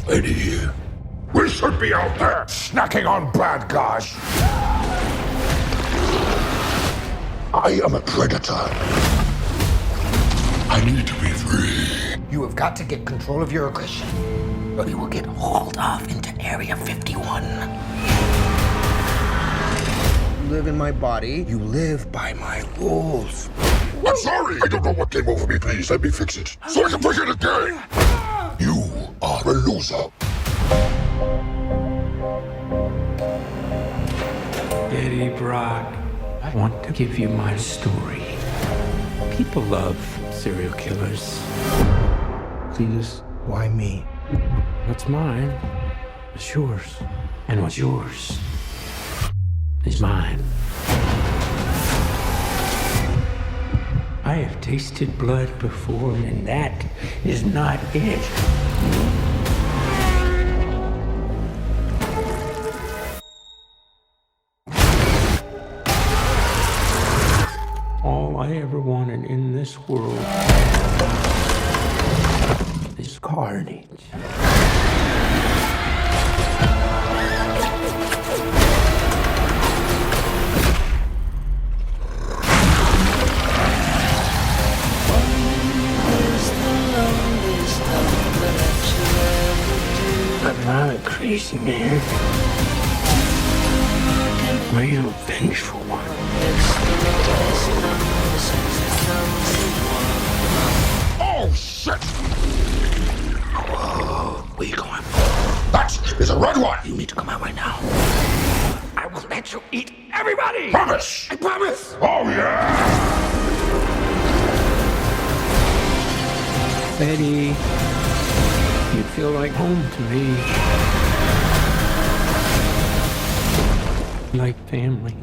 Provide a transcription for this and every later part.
Eddie, we should be out there snacking on bad guys. I am a predator. I need to be free. You have got to get control of your aggression. We will get hauled off into Area 51. You live in my body. You live by my rules. I'm sorry. I don't know what came over me. Please let me fix it so I can play it again. You are a loser. Eddie Brock, I want to give you my story. People love serial killers. Cletus, why me? What's mine is yours, and what's yours is mine. I have tasted blood before, and that is not it. All I ever wanted in this world is carnage. But I'm a crazy man. Are you a vengeful one? Oh, shit! Whoa, where you going? That is a red one. You need to come out right now. I will let you eat everybody! Promise. I promise! Oh, yeah. Eddie, you feel like home to me. Like family.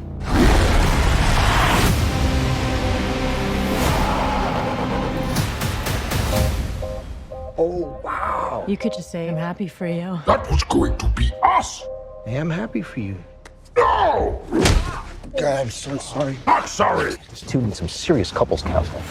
Oh, wow. You could just say, I'm happy for you. That was going to be us. I am happy for you. No! God, I'm so sorry. Not sorry. This dude needs some serious couples counseling.